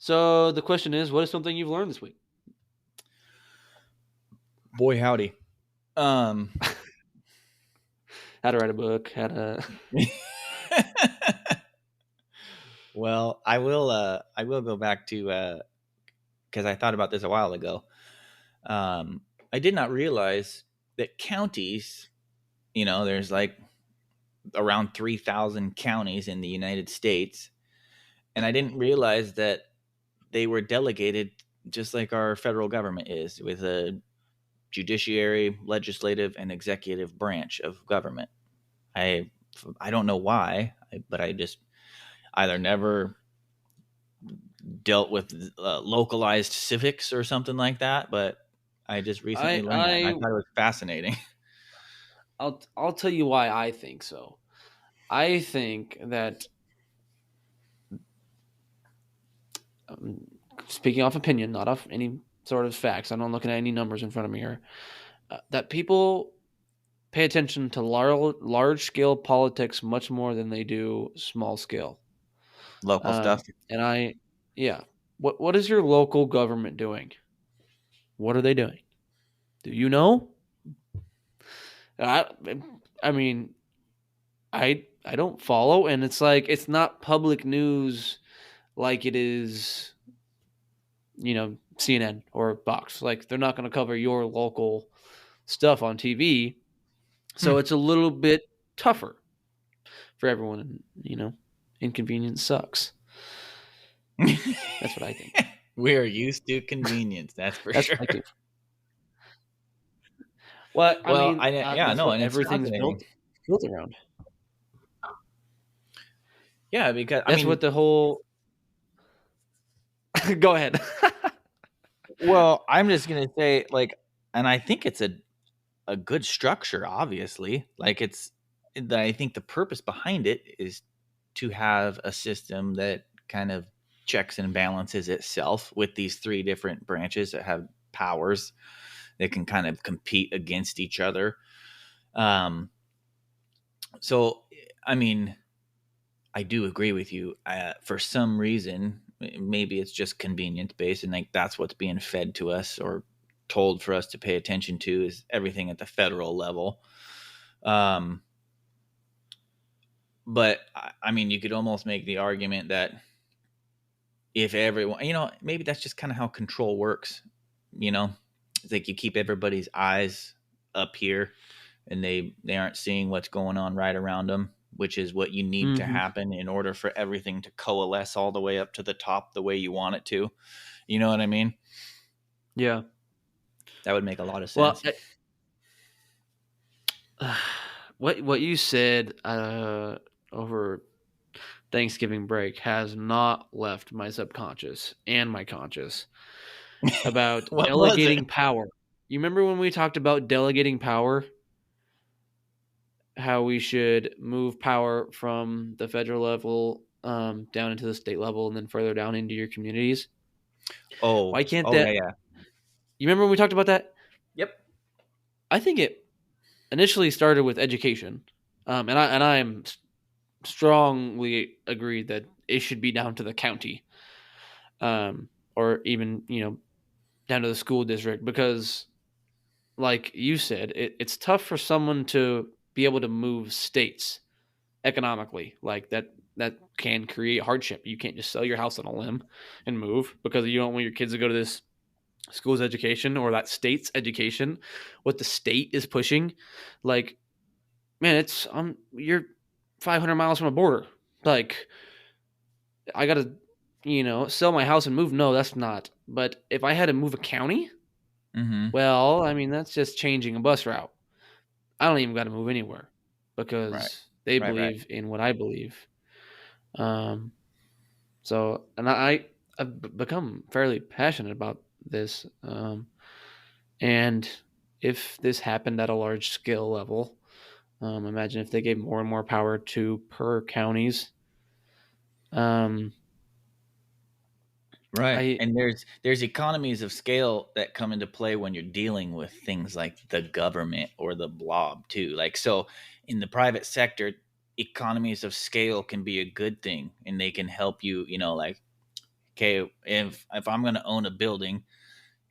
So the question is, what is something you've learned this week? Boy, howdy. Um, How to write a book, how to well, I will go back to because I thought about this a while ago. Um, I did not realize that counties, there's like around 3,000 counties in the United States, and I didn't realize that they were delegated just like our federal government is, with a judiciary, legislative, and executive branch of government. I I don't know why, but I just either never dealt with localized civics or something like that, but I just recently I learned that, and I I thought it was fascinating. I'll tell you why I think so. I think that um, speaking off opinion, not off any sort of facts. I'm not looking at any numbers in front of me here. That people pay attention to large scale politics much more than they do small scale. Local stuff. And yeah, what is your local government doing? What are they doing? Do you know? I I mean, I don't follow, and it's like it's not public news like it is, CNN or Fox. Like they're not going to cover your local stuff on TV, Hmm. so it's a little bit tougher for everyone. And inconvenience sucks. That's what I think. We're used to convenience, that's for That's what I sure. think. Well, I Well, mean, yeah, that's no, what and it's everything's fascinating. built around. Yeah, because I That's what mean, the whole. Go ahead. well, I'm just gonna say, like, and I think it's a good structure. Obviously, like I think the purpose behind it is to have a system that kind of checks and balances itself with these three different branches that have powers that can kind of compete against each other. Um, so, I mean, I do agree with you. For some reason, maybe it's just convenience based, and like that's what's being fed to us or told for us to pay attention to is everything at the federal level. Um, but I mean, you could almost make the argument that if everyone, maybe that's just kind of how control works. You know, it's like you keep everybody's eyes up here, and they aren't seeing what's going on right around them, which is what you need to Hmm. happen in order for everything to coalesce all the way up to the top the way you want it to. You know what I mean? Yeah. That would make a lot of Well, sense. what you said over Thanksgiving break has not left my subconscious and my conscious about What was it? delegating power. You remember when we talked about delegating power? How we should move power from the federal level down into the state level and then further down into your communities. Oh, Why can't oh yeah, that? yeah. You remember when we talked about that? Yep. I think it initially started with education, and I am strongly agree that it should be down to the county, or even down to the school district because, like you said, it's tough for someone to be able to move states economically. Like that can create hardship. You can't just sell your house on a limb and move because you don't want your kids to go to this school's education or that state's education. What the state is pushing, like, man, it's you're 500 miles from a border. Like, I gotta sell my house and move. No, that's not. But if I had to move a county, Mm-hmm. well, I mean that's just changing a bus route. I don't even got to move anywhere Right. because they Right. Right. believe in what I believe. Um, so, and I've become fairly passionate about this. And if this happened at a large scale level, imagine if they gave more and more power to per counties. Um, Right. I And there's economies of scale that come into play when you're dealing with things like the government or the blob too. Like so in the private sector, economies of scale can be a good thing and they can help you, like Okay, if I'm going to own a building,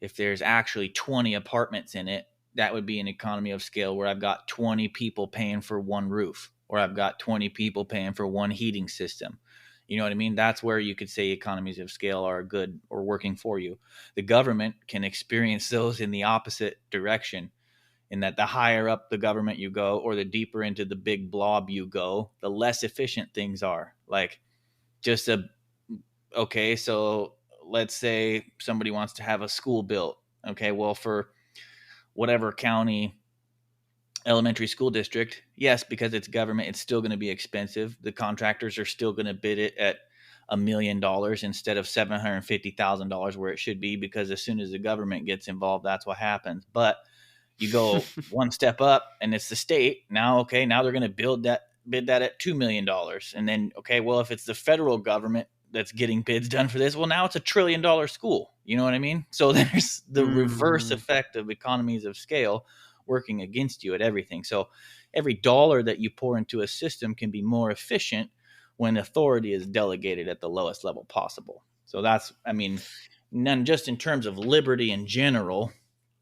if there's actually 20 apartments in it, that would be an economy of scale where I've got 20 people paying for one roof, or I've got 20 people paying for one heating system. You know what I mean? That's where you could say economies of scale are good or working for you. The government can experience those in the opposite direction, in that the higher up the government you go, or the deeper into the big blob you go, the less efficient things are. Like, just a okay, so let's say somebody wants to have a school built. Okay, well, for whatever county elementary school district, yes, because it's government, it's still going to be expensive. The contractors are still going to bid it at $1 million instead of $750,000 where it should be, because as soon as the government gets involved, that's what happens. But you go one step up and it's the state. Now, okay, now they're going to bid that at $2 million. And then, okay, well, if it's the federal government that's getting bids done for this, well, now it's $1 trillion school. You know what I mean? So there's the reverse Mm, effect of economies of scale working against you at everything. So every dollar that you pour into a system can be more efficient when authority is delegated at the lowest level possible. So that's, I mean, none just in terms of liberty in general,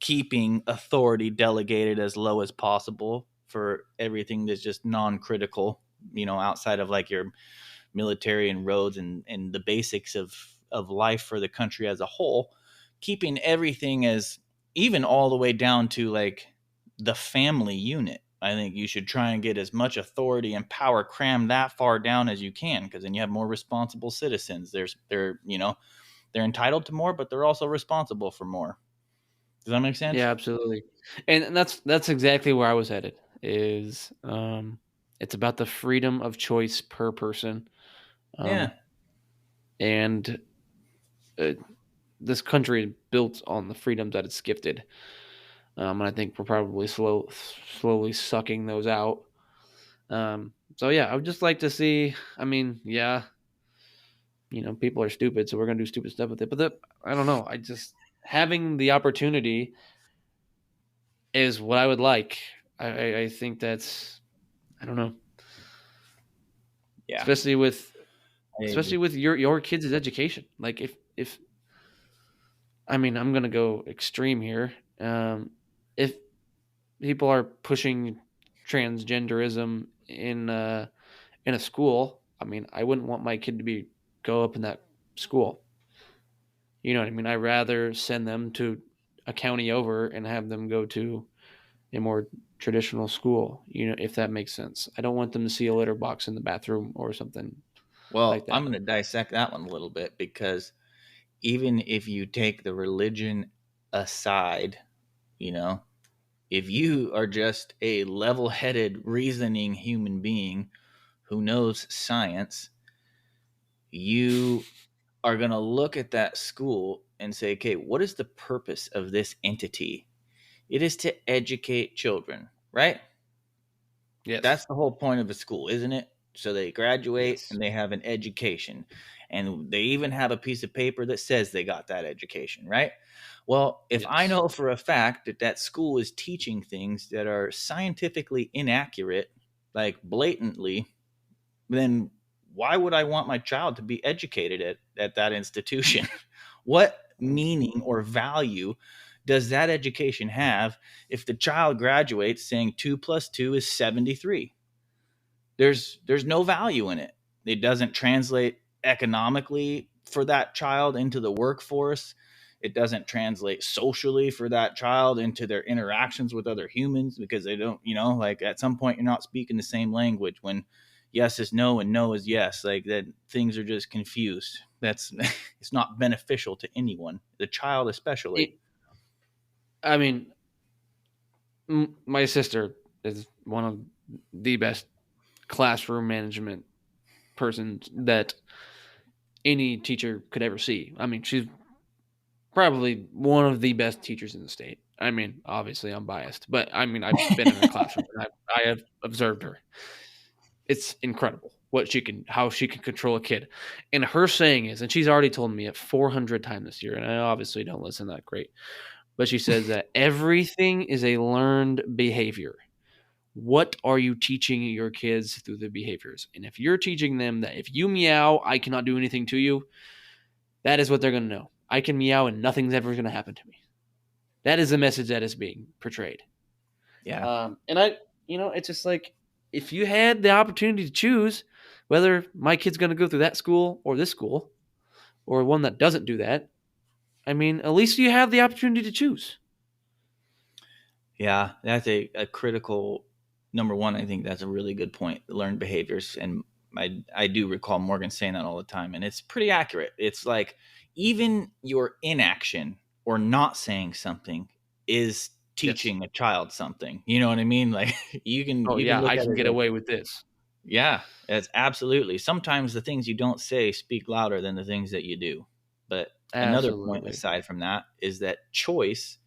keeping authority delegated as low as possible for everything that's just non-critical, outside of like your military and roads and the basics of life for the country as a whole, keeping everything as even all the way down to like the family unit. I think you should try and get as much authority and power crammed that far down as you can, because then you have more responsible citizens. They're entitled to more, but they're also responsible for more. Does that make sense? yeah, absolutely. And that's exactly where I was headed. Is it's about the freedom of choice per person, Yeah. um, and uh, this country is built on the freedoms that it's gifted. And I think we're probably slowly sucking those out. So yeah, I would just like to see. I mean, yeah, people are stupid, so we're gonna do stupid stuff with it. But I don't know. I just having the opportunity is what I would like. I think that's I don't know, Yeah. especially with I especially agree. with your kids' education. Like if I mean I'm gonna go extreme here. If people are pushing transgenderism in a school, I mean I wouldn't want my kid to be go up in that school. You know what I mean? I'd rather send them to a county over and have them go to a more traditional school, if that makes sense. I don't want them to see a litter box in the bathroom or something like Well, I'm that. going to dissect that one a little bit, because even if you take the religion aside, you know, if you are just a level headed, reasoning human being who knows science, you are going to look at that school and say, okay, what is the purpose of this entity? It is to educate children, right? Yes. That's the whole point of a school, isn't it? So they graduate Yes. and they have an education. And they even have a piece of paper that says they got that education, right? Well, if I Yes. know for a fact that that school is teaching things that are scientifically inaccurate, like blatantly, then why would I want my child to be educated at that institution? What meaning or value does that education have if the child graduates saying 2 plus 2 is 73? There's no value in it. It doesn't translate economically for that child into the workforce. It doesn't translate socially for that child into their interactions with other humans, because they don't, like at some point you're not speaking the same language when yes is no and no is yes. Like that, things are just confused. That's it's not beneficial to anyone, the child especially. It, I mean, my sister is one of the best classroom management persons that any teacher could ever see. I mean, she's probably one of the best teachers in the state. I mean, obviously I'm biased, but I mean, I've been in her classroom and I have observed her. It's incredible how she can control a kid. And her saying is, and she's already told me it 400 times this year, and I obviously don't listen that great, but she says that everything is a learned behavior. What are you teaching your kids through the behaviors? And if you're teaching them that if you meow, I cannot do anything to you, That is what they're going to know. I can meow and nothing's ever going to happen to me. That is the message that is being portrayed. Yeah. And it's just like if you had the opportunity to choose whether my kid's going to go through that school or this school or one that doesn't do that, I mean, at least you have the opportunity to choose. Yeah, that's a critical number one. I think that's a really good point. Learned behaviors, and I do recall Morgan saying that all the time, and it's pretty accurate. It's like even your inaction or not saying something is Yes. teaching a child something. You know what I mean? Like Oh you can yeah, look I at can it get as, away with this. yeah, it's absolutely. Sometimes the things you don't say speak louder than the things that you do. But another point Absolutely. aside from that is that choice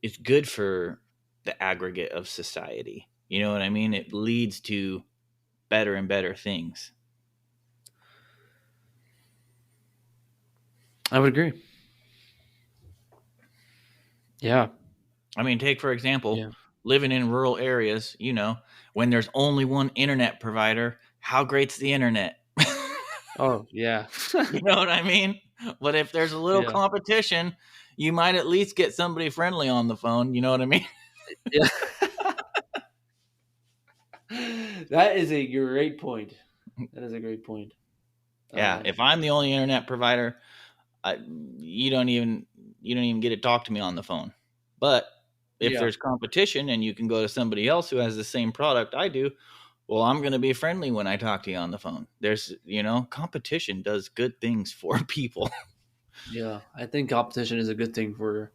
is good for the aggregate of society. You know what I mean? It leads to better and better things. I would agree. Yeah. I mean, take for example, Yeah. living in rural areas, when there's only one internet provider, how great's the internet? Oh yeah. You know what I mean? But if there's a little Yeah. competition, you might at least get somebody friendly on the phone. You know what I mean? Yeah. That is a great point. That is a great point. Yeah. Um, If I'm the only internet provider, I, you don't even get to talk to me on the phone. But if yeah. there's competition and you can go to somebody else who has the same product I do, well, I'm going to be friendly when I talk to you on the phone. There's, competition does good things for people. Yeah. I think competition is a good thing for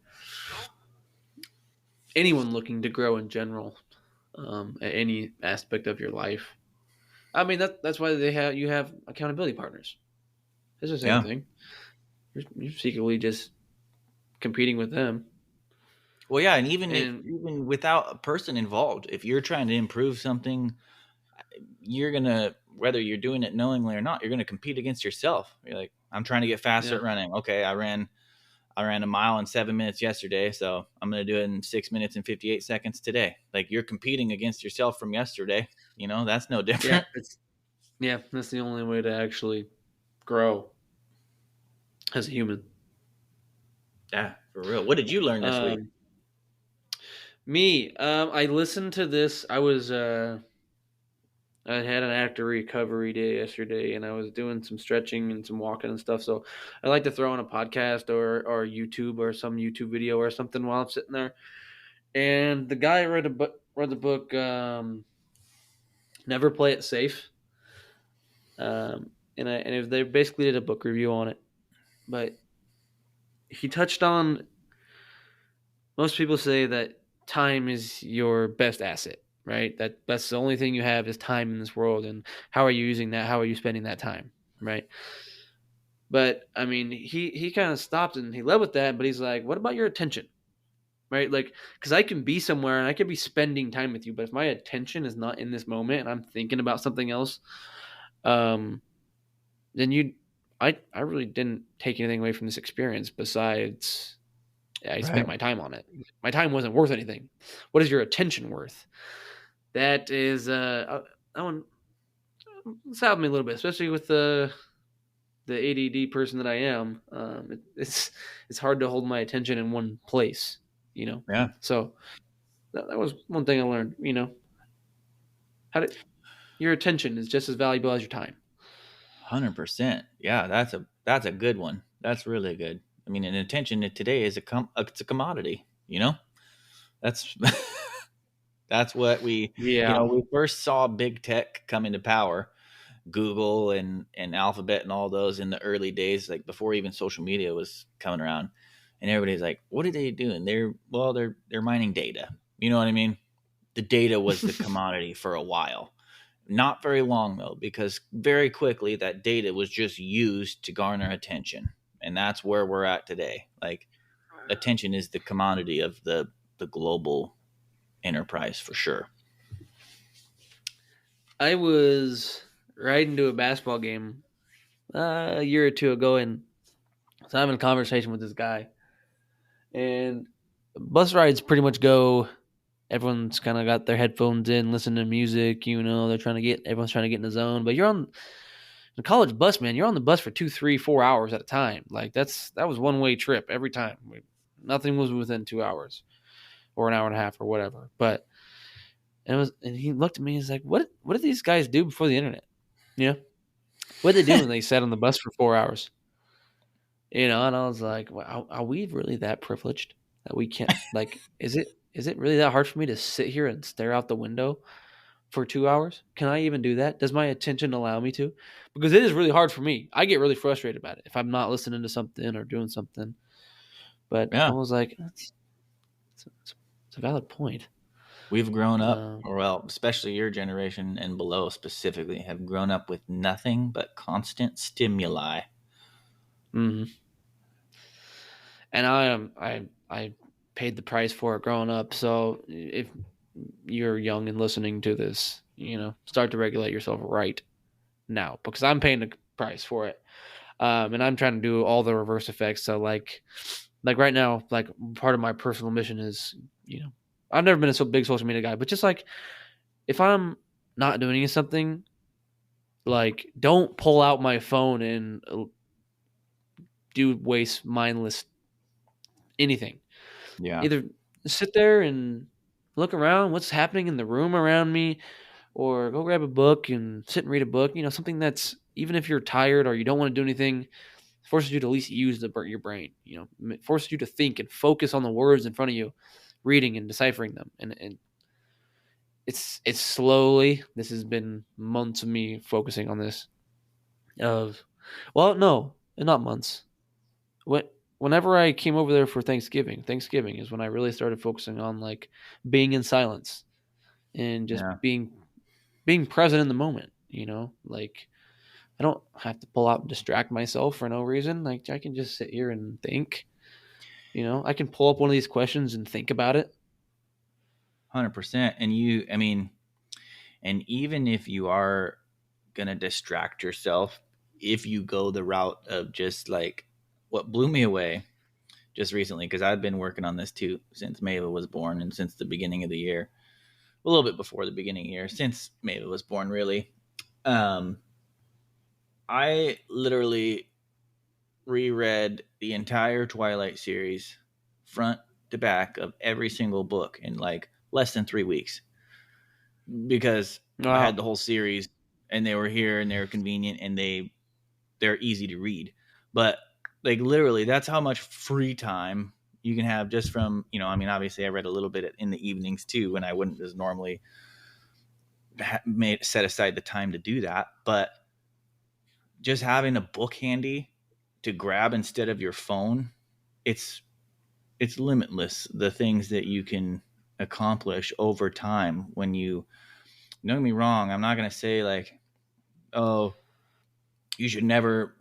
anyone looking to grow in general, at any aspect of your life. I mean that's why you have accountability partners. It's the same Yeah. thing. You're secretly just competing with them. Well, yeah, and even if And even without a person involved, if you're trying to improve something, you're going to, whether you're doing it knowingly or not, you're going to compete against yourself. You're like, I'm trying to get faster yeah, at running. Okay, I ran a mile in 7 minutes yesterday, so I'm going to do it in 6 minutes and 58 seconds today. Like you're competing against yourself from yesterday. That's no yeah, different. that's the only way to actually grow as a human. Yeah, for real. What did you learn this week? Um, I listened to this. I had an actor recovery day yesterday, and I was doing some stretching and some walking and stuff. So I like to throw on a podcast or YouTube or some YouTube video or something while I'm sitting there. And the guy read the book, Never Play It Safe. They basically did a book review on it, but he touched on most people say that time is your best asset, right? That's the only thing you have is time in this world, and how are you using that? How are you spending that time, right? But I mean, he kind of stopped and he led with that, but he's like, what about your attention, right? Like, because I can be somewhere and I could be spending time with you, but if my attention is not in this moment and I'm thinking about something else, um, then I really didn't take anything away from this experience besides I spent Right. my time on it. My time wasn't worth anything. What is your attention worth? That is that one. It's helped me a little bit, especially with the ADD person that I am. It's hard to hold my attention in one place, you know. Yeah. So that was one thing I learned. How to your attention is just as valuable as your time. 100%. Yeah, that's a good one. That's really good. I mean, and attention today is it's a commodity, That's that's what Yeah, we first saw big tech come into power, Google and Alphabet and all those in the early days, like before even social media was coming around. And everybody's like, what are they doing? They're mining data. You know what I mean? The data was the commodity for a while. Not very long though, because very quickly that data was just used to garner attention. And that's where we're at today. Like attention is the commodity of the global enterprise for sure. I was riding to a basketball game a year or two ago, and I was having a conversation with this guy, and bus rides pretty much go. Everyone's kind of got their headphones in, listening to music. They're trying to get everyone's trying to get in the zone. But The college bus, man, you're on the bus for 2, 3, 4 hours at a time. Like that was one way trip every time. Nothing was within 2 hours or an hour and a half or whatever. But and he looked at me. He's like, what did these guys do before the internet? Yeah, what did they do when they sat on the bus for 4 hours? And I was like, well, are we really that privileged that we can't like? Is it really that hard for me to sit here and stare out the window for 2 hours? Can I even do that? Does my attention allow me to? Because it is really hard for me. I get really frustrated about it if I'm not listening to something or doing something. But I Yeah, was like, it's a valid point. we've grown up, Um, or well, especially your generation and below specifically, have grown up with nothing but constant stimuli. mhm. And I paid the price for it growing up. So if you're young and listening to this, start to regulate yourself right now because I'm paying the price for it. And I'm trying to do all the reverse effects. So like right now, like part of my personal mission is, I've never been a so big social media guy, but just like if I'm not doing something, like don't pull out my phone and do waste mindless anything. Yeah, Either sit there and look around what's happening in the room around me, or go grab a book and sit and read a book. Something that's even if you're tired or you don't want to do anything, forces you to at least use your brain. Forces you to think and focus on the words in front of you, reading and deciphering them. And it's slowly. This has been months of me focusing on this. Of well, no, not months. Whenever I came over there for Thanksgiving is when I really started focusing on like being in silence and just yeah, being present in the moment. Like I don't have to pull out and distract myself for no reason. Like I can just sit here and think. I can pull up one of these questions and think about it. 100%. I mean, and even if you are gonna distract yourself, if you go the route of just like what blew me away just recently, because I've been working on this too since Mava was born and since the beginning of the year, a little bit before the beginning of the year, since Mava was born, really. Um, I literally reread the entire Twilight series front to back of every single book in like less than 3 weeks because I had Wow. the whole series and they were here and they were convenient and they're easy to read. But like literally, that's how much free time you can have just from I mean, obviously, I read a little bit in the evenings too when I wouldn't just normally set aside the time to do that. But just having a book handy to grab instead of your phone, it's it's limitless the things that you can accomplish over time when you don't get me wrong. I'm not going to say like, oh, you should never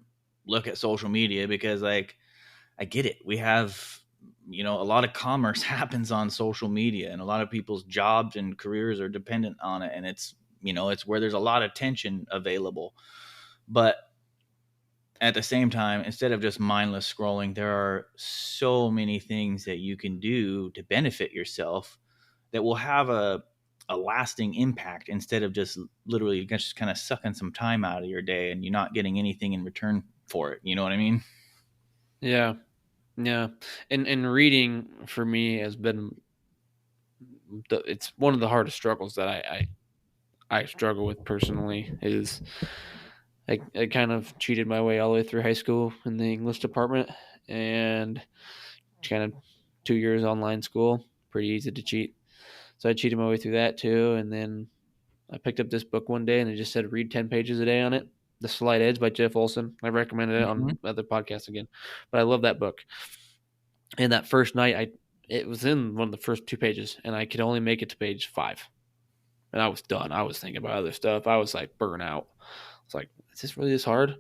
look at social media because like I get it. We have, a lot of commerce happens on social media and a lot of people's jobs and careers are dependent on it. And it's where there's a lot of tension available. But at the same time, instead of just mindless scrolling, there are so many things that you can do to benefit yourself that will have a lasting impact instead of just literally just kind of sucking some time out of your day and you're not getting anything in return for it. You know what I mean? Yeah. Yeah. And reading for me has been it's one of the hardest struggles that I struggle with personally is I kind of cheated my way all the way through high school in the English department and kind of 2 years online school, pretty easy to cheat. So I cheated my way through that too. And then I picked up this book one day and it just said read 10 pages a day on it. The Slight Edge by Jeff Olson. I recommended it on Mm-hmm. other podcasts again, but I love that book. And that first night, it was in one of the first 2 pages, and I could only make it to page 5, and I was done. I was thinking about other stuff. I was like burnt out. I was like, is this really this hard?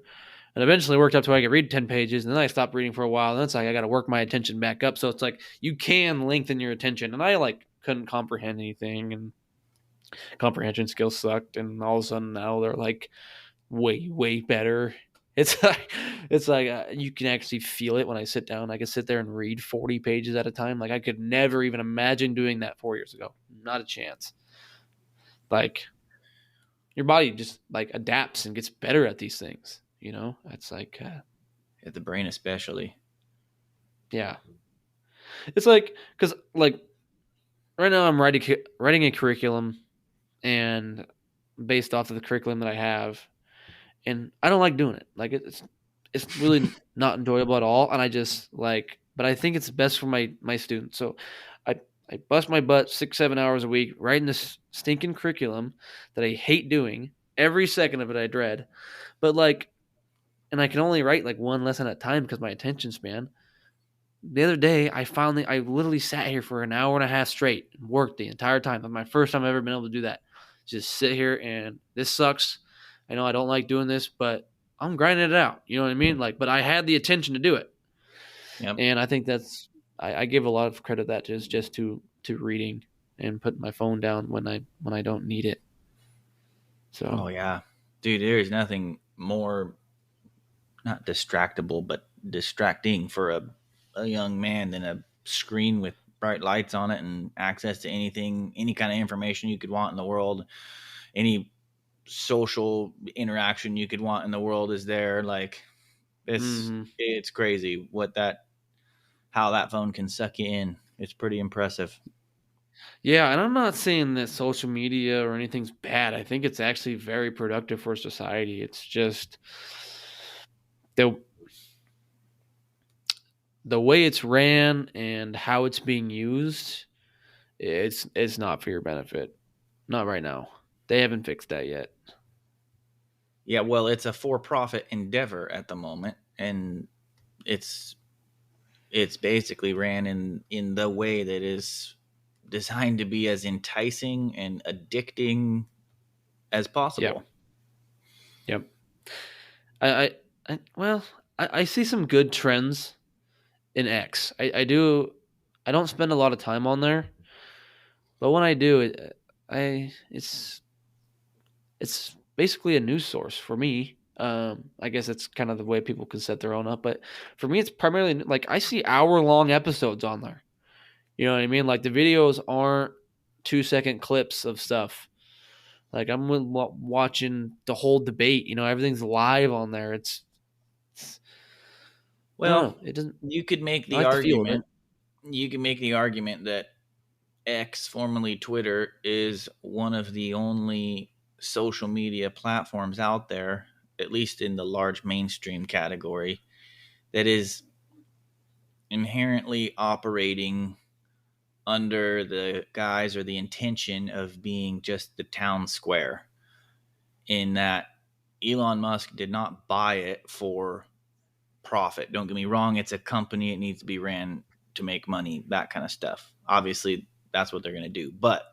And eventually worked up to where I could read 10 pages, and then I stopped reading for a while. And then it's like I got to work my attention back up. So it's like you can lengthen your attention, and I like couldn't comprehend anything, and comprehension skills sucked. And all of a sudden now they're like way better. It's like you can actually feel it when I sit down. I could sit there and read 40 pages at a time. Like I could never even imagine doing that 4 years ago. Not a chance. Like your body just like adapts and gets better at these things. It's like, The brain especially. yeah, it's like because like right now I'm writing a curriculum and based off of the curriculum that I have, and I don't like doing it. Like it's really not enjoyable at all, and I just like, but I think it's best for my students. So I I bust my butt 6 7 hours a week writing this stinking curriculum that I hate doing. Every second of it I dread, but like, and I can only write like one lesson at a time because my attention span. The other day, I literally sat here for an hour and a half straight and worked the entire time. That's my first time I've ever been able to do that. Just sit here and this sucks. I know I don't like doing this, but I'm grinding it out. You know what I mean? Like, but I had the attention to do it, Yep. and I think I give a lot of credit that just to reading and putting my phone down when I don't need it. Oh So, yeah, dude. There's nothing more not distractible, but distracting for a young man than a screen with bright lights on it and access to anything, any kind of information you could want in the world, any social interaction you could want in the world is there. Like mhm. it's crazy what that how that phone can suck you in. It's pretty impressive. Yeah, and I'm not saying that social media or anything's bad. I think it's actually very productive for society. It's just the the way it's ran and how it's being used, it's not for your benefit. Not right now. They haven't fixed that yet. Yeah, well, it's a for-profit endeavor at the moment, and it's it's basically ran in the way that is designed to be as enticing and addicting as Yep. possible. Yep. I I, well, I see some good trends in X. I do. I don't spend a lot of time on there, but when I do, it's basically a news source for me. I guess it's kind of the way people can set their own up, but for me, it's primarily like I see hour-long episodes on there. You know what I mean? Like the videos aren't 2 second clips of stuff. Like I'm watching the whole debate. Everything's live on there. It's I don't Well, know. It doesn't. you could make I the like the feel of it. argument. You can make the argument that X, formerly Twitter, is one of the only social media platforms out there, at least in the large mainstream category, that is inherently operating under the guise or the intention of being just the town square. In that Elon Musk did not buy it for profit. Don't get me wrong, it's a company, it needs to be ran to make money, that kind of stuff. Obviously, that's what they're going to do. But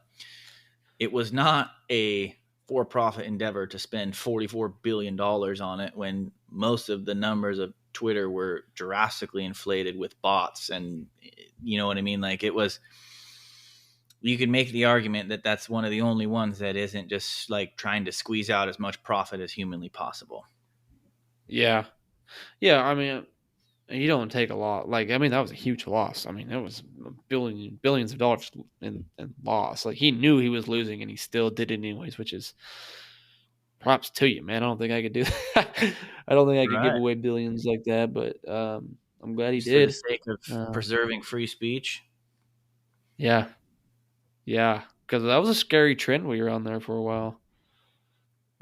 it was not a for profit endeavor to spend $44 billion on it when most of the numbers of Twitter were drastically inflated with bots. And you know what I mean? Like it was, you could make the argument that that's one of the only ones that isn't just like trying to squeeze out as much profit as humanly possible. Yeah, yeah. I mean, you don't take a lot. Like I mean, that was a huge loss. I mean, it was billions of dollars in loss. Like he knew he was losing, and he still did it anyways, which is props to you, man. I don't think I could do that. I don't think I could give Right. away billions like that, but I'm glad he Just for the did. sake of Uh, preserving free speech. yeah, yeah, because that was a scary trend we were on there for a while.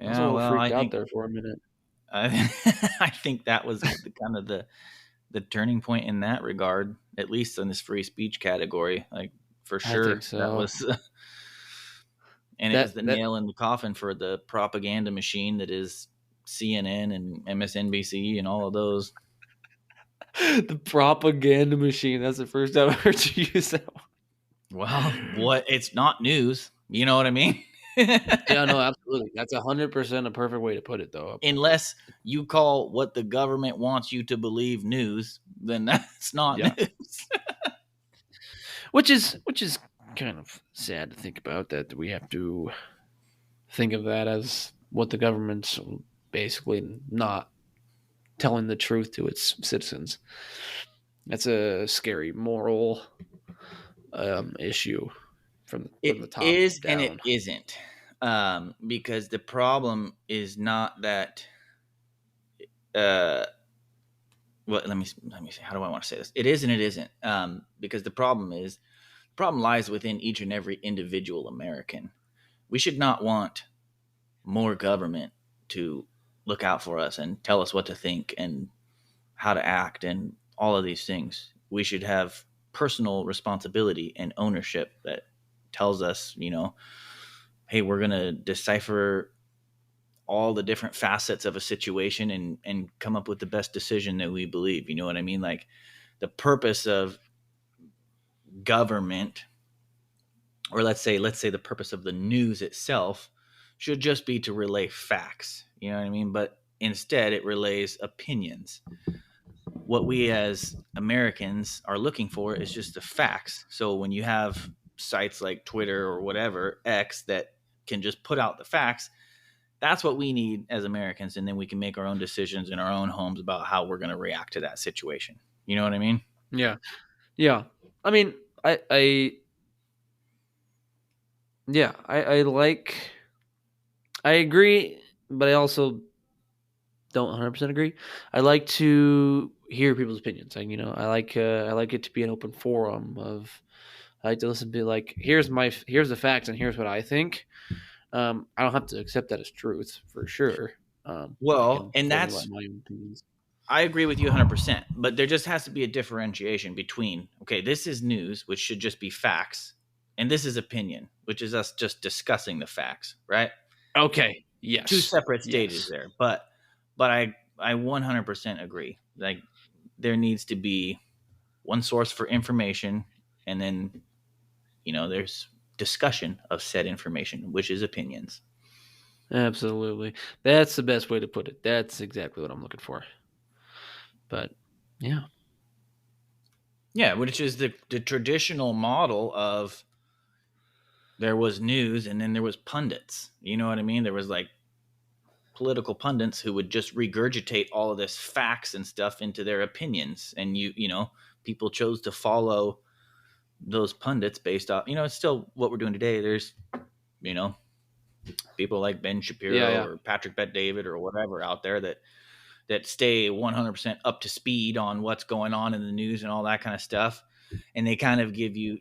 I was a Yeah, little well, freaked out there for a minute. I, I think that was the kind of the turning point in that regard, at least in this free speech category. Like for I think sure, that so. was, and it was the That nail in the coffin for the propaganda machine that is CNN and MSNBC and all of those. the propaganda machine. That's the first time I heard you use that. Well, what? It's not news. You know what I mean? Yeah, no, absolutely. That's 100% a perfect way to put it, though. Unless you call what the government wants you to believe news, then that's not Yeah, news. which is kind of sad to think about that we have to think of that as what the government's basically not telling the truth to its citizens. That's a scary moral issue from It the top is and it down. isn't. Because the problem is not that. Uh, well, let me see. How do I want to say this? It is and it isn't. Because the problem lies within each and every individual American. We should not want more government to look out for us and tell us what to think and how to act and all of these things. We should have personal responsibility and ownership that tells us, hey, we're going to decipher all the different facets of a situation and come up with the best decision that we believe. You know what I mean? Like the purpose of government, or let's say the purpose of the news itself should just be to relay facts. You know what I mean? But instead it relays opinions. What we as Americans are looking for is just the facts. So when you have sites like Twitter or whatever, X, that can just put out the facts, that's what we need as Americans. And then we can make our own decisions in our own homes about how we're going to react to that situation. You know what I mean? Yeah. Yeah. I mean, I yeah, I agree, but I also don't 100% agree. I like to hear people's opinions. And, I like it to be an open forum of, I like to listen to like, here's the facts and here's what I think. I don't have to accept that as truth for sure. I Well, can and formulate that's my own opinions. I agree with you 100%, but there just has to be a differentiation between, okay, this is news, which should just be facts, and this is opinion, which is us just discussing the facts, right? Okay. Two Yes. separate stages Yes. there. But I 100% agree. Like there needs to be one source for information, and then, there's discussion of said information, which is opinions. Absolutely. That's the best way to put it. That's exactly what I'm looking for. But yeah. Yeah, which is the traditional model of there was news and then there was pundits. You know what I mean? There was like political pundits who would just regurgitate all of this facts and stuff into their opinions, and people chose to follow those pundits based off. It's still what we're doing today. There's you know people like Ben Yeah, Shapiro yeah. or Patrick Bet David or whatever out there that stay 100% up to speed on what's going on in the news and all that kind of stuff. And they kind of give you,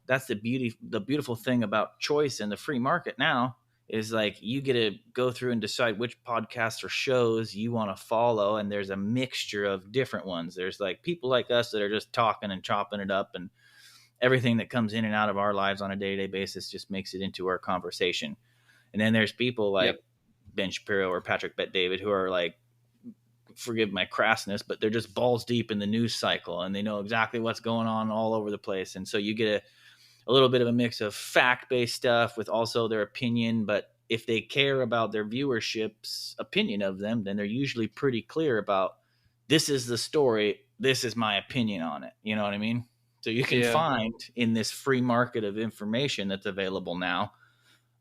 that's the beautiful thing about choice and the free market now is like you get to go through and decide which podcasts or shows you want to follow. And there's a mixture of different ones. There's like people like us that are just talking and chopping it up, and everything that comes in and out of our lives on a day-to-day basis just makes it into our conversation. And then there's people like Yep. Ben Shapiro or Patrick Bet David who are like, forgive my crassness, but they're just balls deep in the news cycle and they know exactly what's going on all over the place. And so you get a little bit of a mix of fact based stuff with also their opinion. But if they care about their viewership's opinion of them, then they're usually pretty clear about this is the story. This is my opinion on it. You know what I mean? So you can Yeah. find in this free market of information that's available now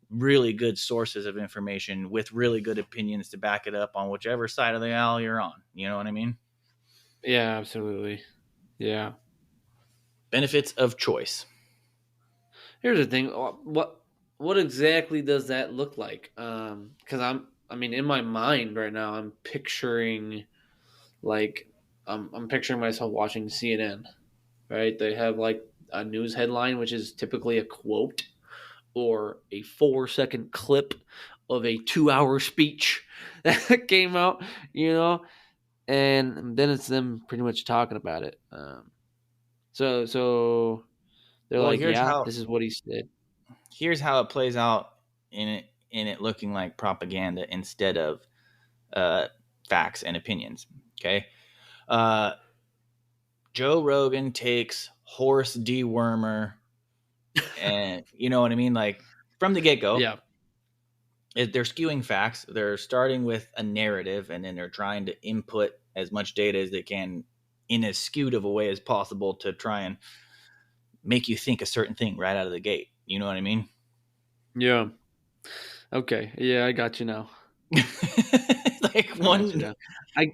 really good sources of information with really good opinions to back it up on whichever side of the aisle you're on. You know what I mean? Yeah, absolutely. Yeah. Benefits of choice. Here's the thing. What exactly does that look like? Cuz I mean in my mind right now I'm picturing like I'm picturing myself watching CNN, right? They have like a news headline which is typically a quote or a 4-second clip of a 2-hour speech that came out, you know, and then it's them pretty much talking about it. So they're Well, like, yeah, this is what he said. here's how it plays out in it looking like propaganda instead of uh, facts and opinions. Okay, uh, Joe Rogan takes horse dewormer, and you know what I mean. Like from the get go, Yeah, they're skewing facts. They're starting with a narrative, and then they're trying to input as much data as they can in as skewed of a way as possible to try and make you think a certain thing right out of the gate. You know what I mean? yeah. Okay, yeah, I got you now. Like I got you one, now. I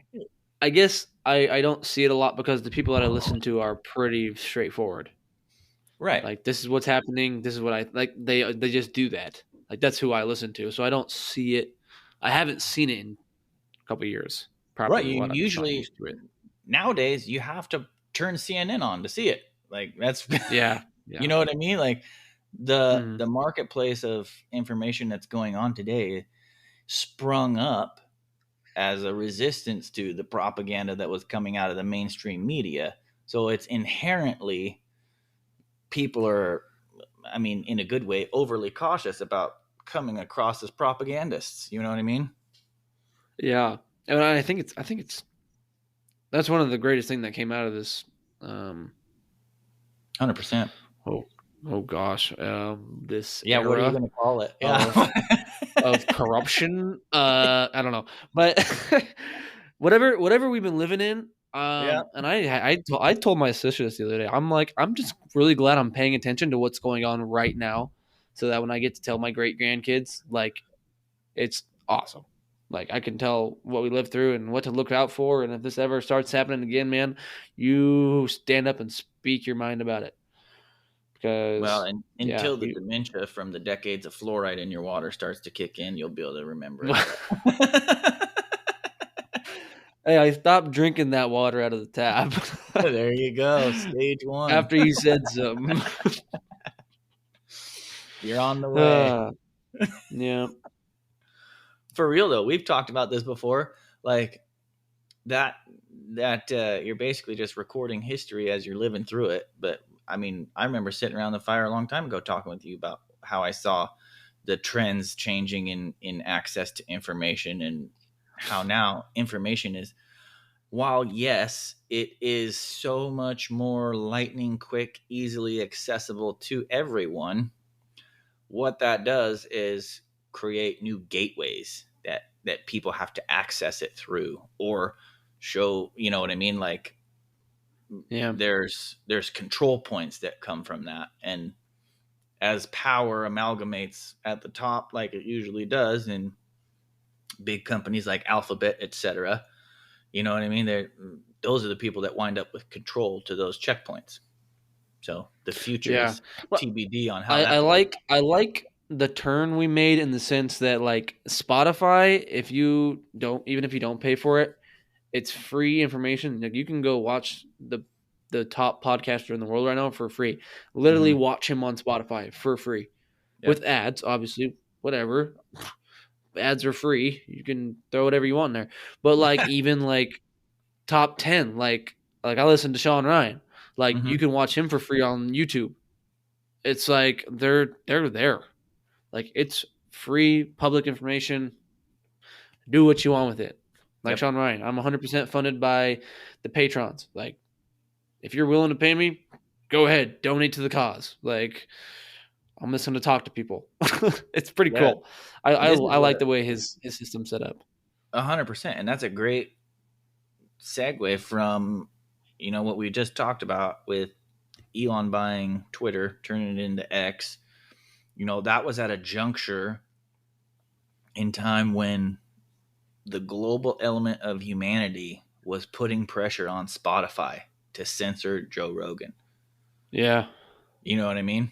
I guess I don't see it a lot because the people that I listen to are pretty straightforward. right? Like this is what's happening. This is what I like. They just do that. Like that's who I listen to. So I don't see it. I haven't seen it in a couple years. Right. Probably You what I'm just not usually used to it. nowadays you have to turn CNN on to see it. Like that's Yeah, you yeah, know what I mean? Like hmm the marketplace of information that's going on today sprung up as a resistance to the propaganda that was coming out of the mainstream media. So it's inherently people are, I mean, in a good way, overly cautious about coming across as propagandists. You know what I mean? yeah. And I think it's that's one of the greatest thing that came out of this. Um, 100%. oh, oh gosh, this Yeah. What are you era going to call it? Yeah. of corruption. I don't know, but whatever we've been living in. Yeah. And I told my sister this the other day. I'm like, I'm just really glad I'm paying attention to what's going on right now, so that when I get to tell my great grandkids, like, it's awesome. Like I can tell what we lived through and what to look out for, and if this ever starts happening again, man, you stand up and speak your mind about it Well, because and yeah, until the we. dementia from the decades of fluoride in your water starts to kick in, you'll be able to remember it. But Hey, I stopped drinking that water out of the tap there you go. Stage one. after you said something. You're on the way. uh, yeah, For real though, we've talked about this before. Like that you're basically just recording history as you're living through it. But I mean, I remember sitting around the fire a long time ago talking with you about how I saw the trends changing in access to information, and how now information is, while yes, it is so much more lightning quick, easily accessible to everyone, what that does is create new gateways that people have to access it through, or show, you know what I mean? Like yeah, there's control points that come from that. And as power amalgamates at the top, like it usually does in big companies like Alphabet, etc., you know what I mean? Those are the people that wind up with control to those checkpoints. So the future yeah. is Well, TBD on how I that plays. I like the turn we made in the sense that like Spotify, if you don't, even if you don't pay for it, it's free information. Like you can go watch the top podcaster in the world right now for free. Literally Hmm. watch him on Spotify for free with Yep. ads, obviously. Whatever, ads are free. You can throw whatever you want in there. But like even like top 10, like I listen to Sean Ryan. Like you Hmm. can watch him for free on YouTube. It's like they're there. Like it's free public information. Do what you want with it. Like Yep. Sean Ryan, I'm 100% funded by the patrons. Like if you're willing to pay me, go ahead, donate to the cause. Like I'm just going to talk to people. It's pretty Yeah. cool. This is I like what the way his system's set up. 100%, and that's a great segue from what we just talked about with Elon buying Twitter, turning it into X. That was at a juncture in time when the global element of humanity was putting pressure on Spotify to censor Joe Rogan. Yeah, You know what I mean?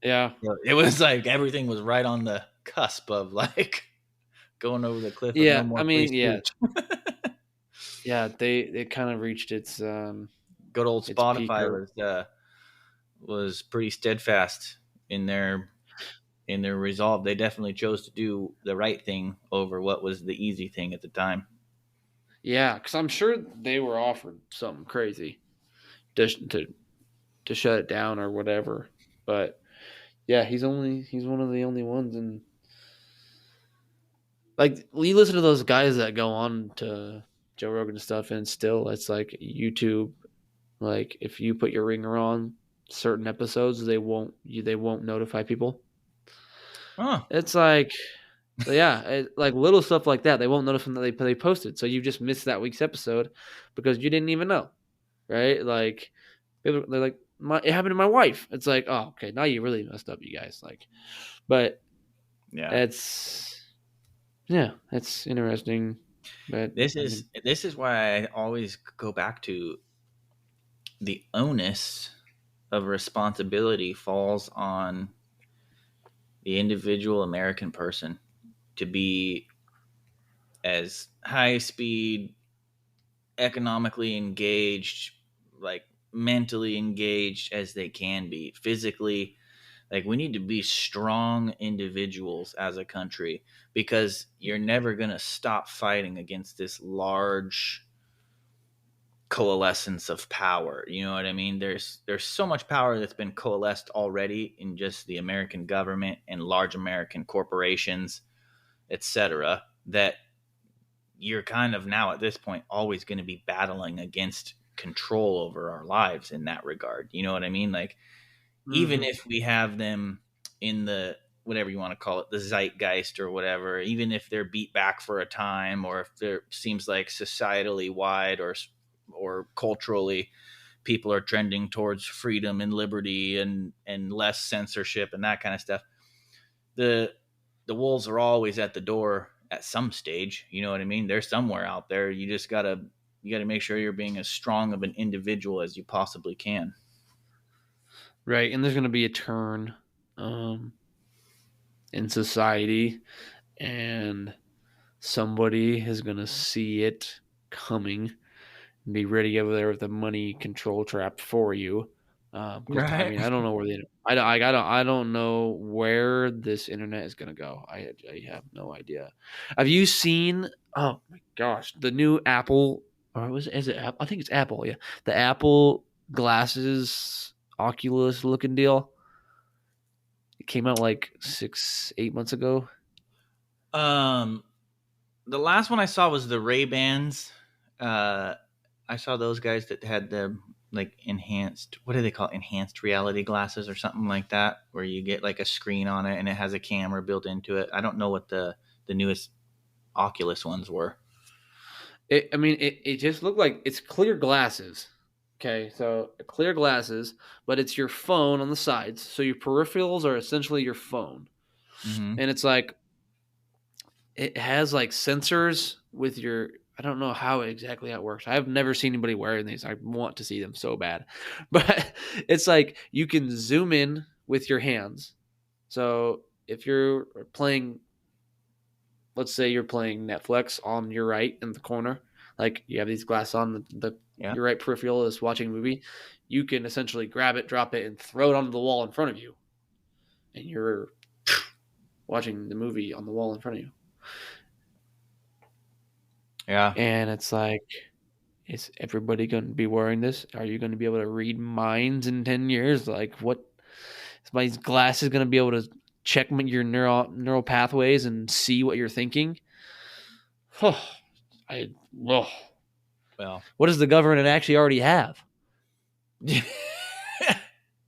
yeah, So it was like everything was right on the cusp of like going over the cliff of no yeah. I more free mean, yeah, speech. yeah. They kind of reached Good old its peak. Spotify Or was pretty steadfast in their resolve. They definitely chose to do the right thing over what was the easy thing at the time. yeah, because I'm sure they were offered something crazy to to shut it down or whatever. But yeah, he's one of the only ones, and like you listen to those guys that go on to Joe Rogan stuff, and still it's like YouTube. Like if you put your ringer on certain episodes, they won't notify people. Oh, It's like yeah, like little stuff like that. They won't notice them that they posted, so you just missed that week's episode because you didn't even know, right? Like they're like, it happened to my wife. It's like, oh, okay, now you really messed up, you guys. Like, but yeah. it's yeah, it's interesting. But This I is mean, this is why I always go back to the onus of responsibility falls on the individual American person to be as high speed, economically engaged, like mentally engaged as they can be, physically. Like, we need to be strong individuals as a country, because you're never going to stop fighting against this large coalescence of power. You know what I mean? There's so much power that's been coalesced already in just the American government and large American corporations, etc., that you're kind of now at this point always going to be battling against control over our lives in that regard. You know what I mean? Like, even Mm-hmm. if we have them in the, whatever you want to call it, the zeitgeist or whatever, even if they're beat back for a time, or if there seems like societally wide or culturally people are trending towards freedom and liberty and less censorship and that kind of stuff, the the wolves are always at the door at some stage. You know what I mean? They're somewhere out there. You gotta make sure you're being as strong of an individual as you possibly can. Right, and there's going to be a turn um, in society, and somebody is going to see it coming and be ready over there with the money control trap for you. Because I Right. mean, I don't know where I don't know where this internet is gonna go. I have no idea. Have you seen? Oh my gosh, the new Apple, or was is it Apple? I think it's Apple. Yeah, the Apple glasses, Oculus looking deal. It came out like 6, 8 months ago. um the last one I saw was the Ray Bans. Uh, I saw those guys that had the, like, enhanced, what do they call it? Enhanced reality glasses or something like that, where you get like a screen on it and it has a camera built into it. I don't know what the newest Oculus ones were. I mean, it just looked like it's clear glasses. Okay, so clear glasses, but it's your phone on the sides. So your peripherals are essentially your phone. Mm-hmm. And it's like it has like sensors with your, I don't know how exactly that works. I've never seen anybody wearing these. I want to see them so bad. But it's like you can zoom in with your hands. So if you're playing, let's say you're playing Netflix on your right in the corner, like you have these glasses on the Yeah. your right peripheral is watching a movie, you can essentially grab it, drop it, and throw it onto the wall in front of you, and you're watching the movie on the wall in front of you. Yeah. And it's like, is everybody going to be wearing this? Are you going to be able to read minds in 10 years? Like, what? Is my glasses going to be able to check your neural pathways and see what you're thinking? Oh, I, oh. Well, What does the government actually already have?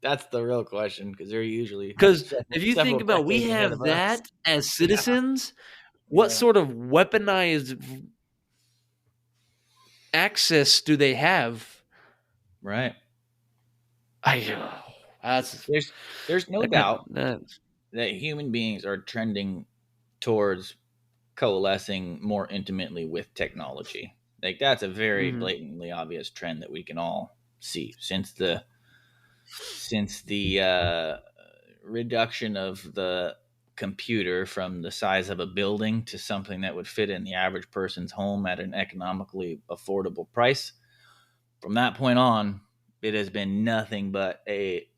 that's the real question, because they're usually Because if you think several about, we decades ahead have of us. that as Yeah. citizens. What Yeah. sort of weaponized access do they have? Right. I that's There's there's no that kind doubt that. that human beings are trending towards coalescing more intimately with technology. Like, that's a very Mm-hmm. blatantly obvious trend that we can all see since the reduction of the computer from the size of a building to something that would fit in the average person's home at an economically affordable price. From that point on, it has been nothing but a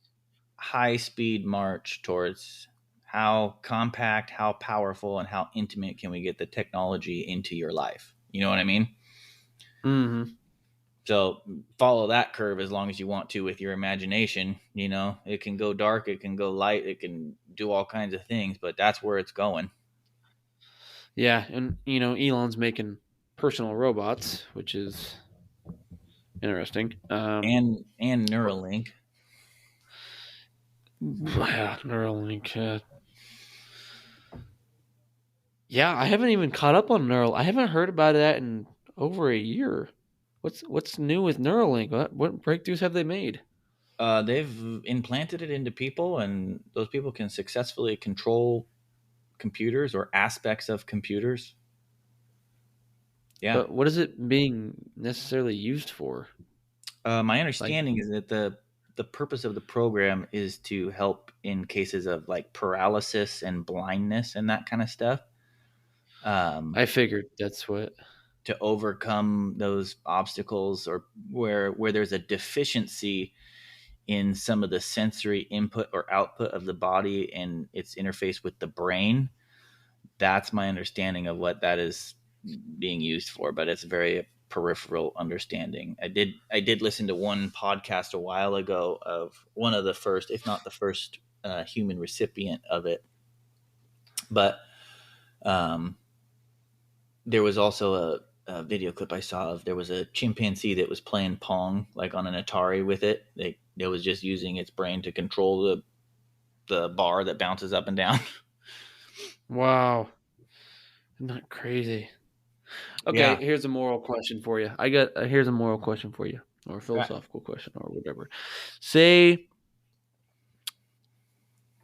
high speed march towards how compact, how powerful, and how intimate can we get the technology into your life. You know what I mean? Mm-hmm. So follow that curve as long as you want to with your imagination. You know, it can go dark, it can go light, it can do all kinds of things, but that's where it's going. Yeah, and Elon's making personal robots, which is interesting. And Neuralink. Yeah, Neuralink. Yeah, I haven't even caught up on Neural. I haven't heard about that in over a year. What's new with Neuralink? What breakthroughs have they made? They've implanted it into people, and those people can successfully control computers or aspects of computers. Yeah. But what is it being necessarily used for? My Like, understanding is that the purpose of the program is to help in cases of like paralysis and blindness and that kind of stuff. Um, I figured that's what. to overcome those obstacles, or where there's a deficiency in some of the sensory input or output of the body and its interface with the brain. That's my understanding of what that is being used for, but it's very peripheral understanding. I did listen to one podcast a while ago of one of the first, if not the first, human recipient of it. But um, there was also a video clip I saw of, there was a chimpanzee that was playing Pong like on an Atari with it. It was just using its brain to control the bar that bounces up and down. Wow, isn't that crazy? Okay, Yeah. here's a moral question for you. I got here's a moral question for you, or a Okay. philosophical question, or whatever. Say,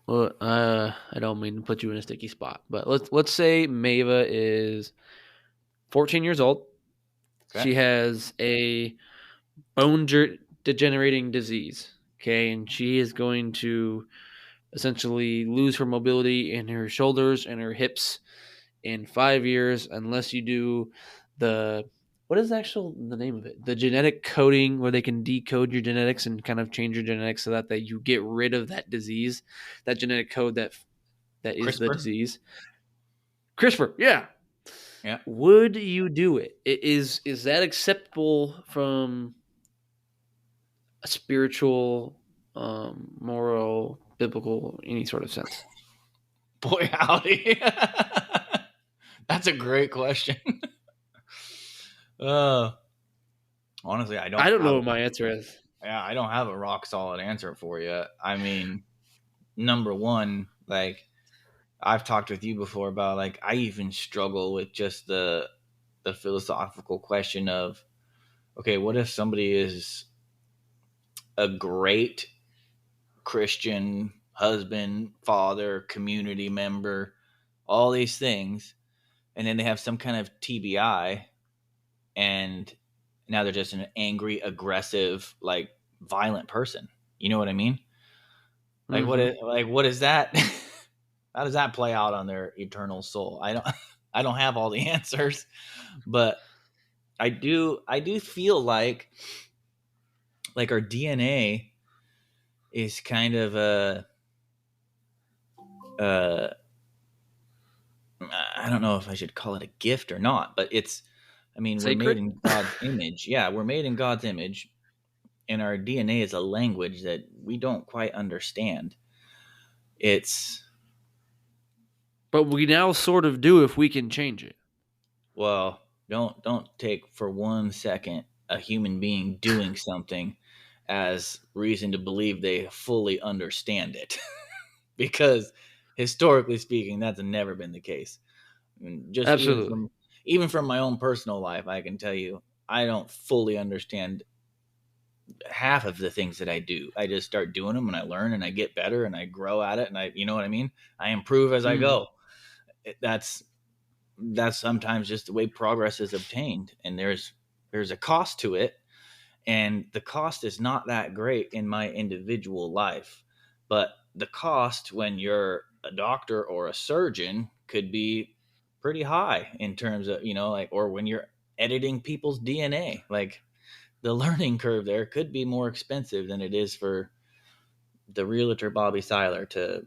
well, I don't mean to put you in a sticky spot, but let's say Mava is 14 years old. Okay. She has a bone degenerating disease. Okay, and she is going to essentially lose her mobility in her shoulders and her hips in 5 years unless you do the what is the name of it? The genetic coding where they can decode your genetics and kind of change your genetics so that you get rid of that disease, that genetic code that is the CRISPR. disease. CRISPR, yeah. Yeah. Would you do it? Is that acceptable from a spiritual, moral, biblical, any sort of sense? Boy, howdy. That's a great question. uh, Honestly, I I don't don't know have. what my answer is. Yeah, I don't have a rock solid answer for you. I mean, number one, like I've talked with you before about, like I even struggle with just the philosophical question of, okay, what if somebody is a great Christian husband, father, community member, all these things, and then they have some kind of TBI, and now they're just an angry, aggressive, like violent person. You know what I mean? Mm-hmm. What is that? How does that play out on their eternal soul? I don't I don't have all the answers, but I do feel like our DNA is kind of a I don't know if I should call it a gift or not, but it's, I mean, we're made Sacred? in God's image. Yeah, we're made in God's image, and our DNA is a language that we don't quite understand. It's, But we now sort of do if we can change it. well, don't take for 1 second a human being doing something as reason to believe they fully understand it, because historically speaking, that's never been the case. And just Absolutely. even from my own personal life, I can tell you I don't fully understand half of the things that I do. I just start doing them and I learn and I get better and I grow at it, and you know what I mean? I improve as I Mm. go. That's sometimes just the way progress is obtained, and there's a cost to it, and the cost is not that great in my individual life, but the cost when you're a doctor or a surgeon could be pretty high in terms of, like, or when you're editing people's DNA, like the learning curve there could be more expensive than it is for the realtor Bobby Seiler to,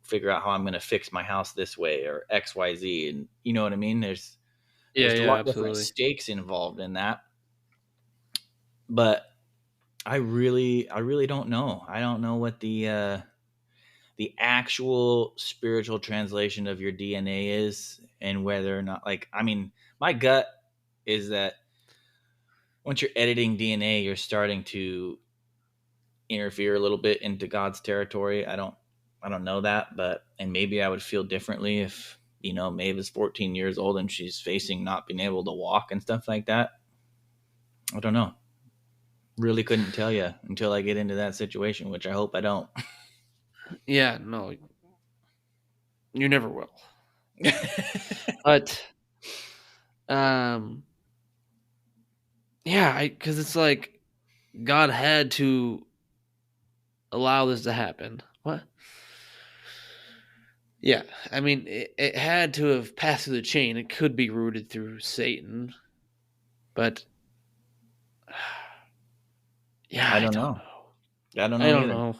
figure out how I'm going to fix my house this way or XYZ. And you know what I mean? Yeah, There's a yeah, lot different absolutely. stakes involved in that. But I really don't know. I don't know what the actual spiritual translation of your DNA is, and whether or not, like, I mean, my gut is that once you're editing DNA, you're starting to interfere a little bit into God's territory. I don't know that, but, and maybe I would feel differently if, Maeve is 14 years old and she's facing not being able to walk and stuff like that. I don't know. Really couldn't tell you until I get into that situation, which I hope I don't. Yeah, no, you never will. But um yeah, because it's like God had to. allow this to happen? What? Yeah, I mean, it had to have passed through the chain. It could be rooted through Satan, but yeah, I I don't don't know. know. I don't I know don't either. know.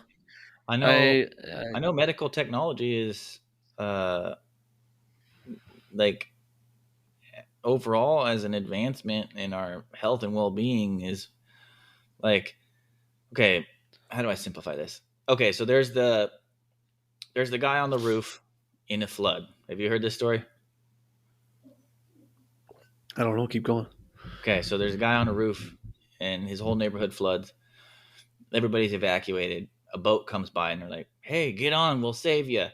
I know. I I know medical technology is uh like overall as an advancement in our health and well-being is like okay, how do I simplify this? Okay, so there's the guy on the roof in a flood. Have you heard this story? I don't know. Keep going. Okay, so there's a guy on a roof and his whole neighborhood floods. Everybody's evacuated. A boat comes by and they're like, "Hey, get on, we'll save you."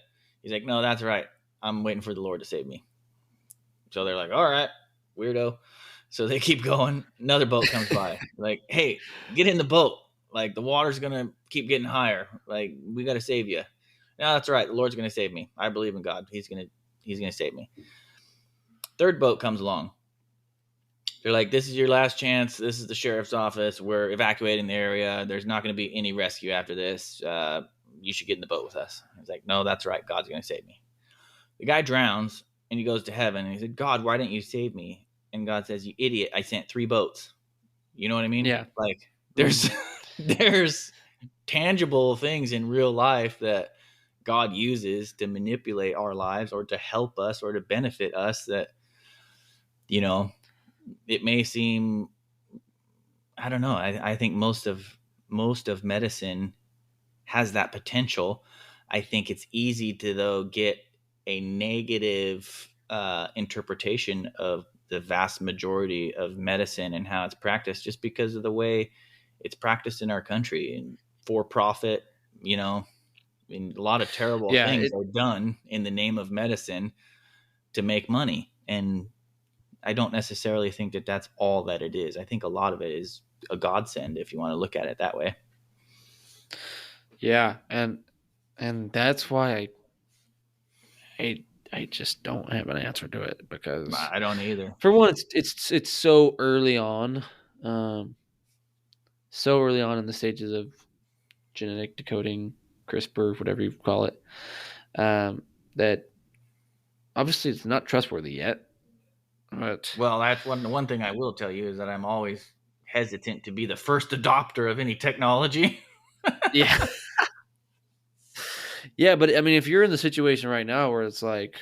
He's like, "No, that's right. I'm waiting for the Lord to save me." So they're like, "All right, weirdo." So they keep going. Another boat comes by. Like, "Hey, get in the boat. Like the water's gonna keep getting higher. Like we gotta save you." No, that's right. The Lord's gonna save me. I believe in God. He's gonna save me. Third boat comes along. They're like, "This is your last chance. This is the sheriff's office. We're evacuating the area. There's not going to be any rescue after this. You should get in the boat with us." He's like, "No, that's right. God's going to save me." The guy drowns and he goes to heaven and he said, "God, why didn't you save me?" And God says, "You idiot. I sent 3 boats." You know what I mean? Yeah. Like Hmm. there's there's tangible things in real life that God uses to manipulate our lives or to help us or to benefit us that you know it may seem I don't know. I think most of medicine has that potential. I think it's easy to though get a negative interpretation of the vast majority of medicine and how it's practiced just because of the way it's practiced in our country and for profit. You know, I mean, a lot of terrible Yeah. things are done in the name of medicine to make money, and I don't necessarily think that that's all that it is. I think a lot of it is a godsend if you want to look at it that way. Yeah. And that's why I I just don't have an answer to it because I don't either. for one, it's so early on, um, so early on in the stages of genetic decoding, CRISPR, whatever you call it, that obviously it's not trustworthy yet. But Well, that's one thing I will tell you is that I'm always hesitant to be the first adopter of any technology. yeah, yeah. But I mean, if you're in the situation right now where it's like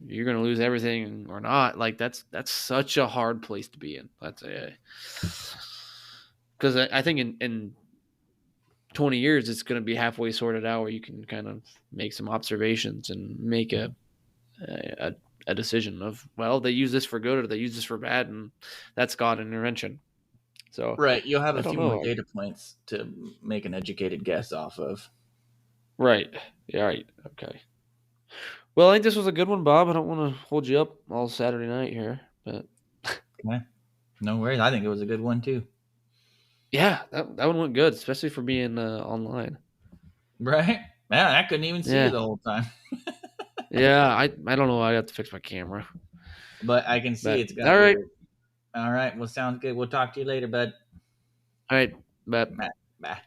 you're going to lose everything or not, like that's such a hard place to be in. That's a because I think in 20 years it's going to be halfway sorted out where you can kind of make some observations and make a, a decision of, well, they use this for good or they use this for bad, and that's God intervention. So Right, you'll have I a don't few more know. data points to make an educated guess off of. Right. Yeah, right. Okay. Well, I think this was a good one, Bob. I don't want to hold you up all Saturday night here, but Okay. No worries. I think it was a good one too. yeah, that one went good, especially for being online. Right? Man, I couldn't even see you Yeah. the whole time. Yeah, I don't know. I have to fix my camera. But I can see But it's got all right. your. All right. Well, sounds good. We'll talk to you later, bud. All right. But Bye. Bye.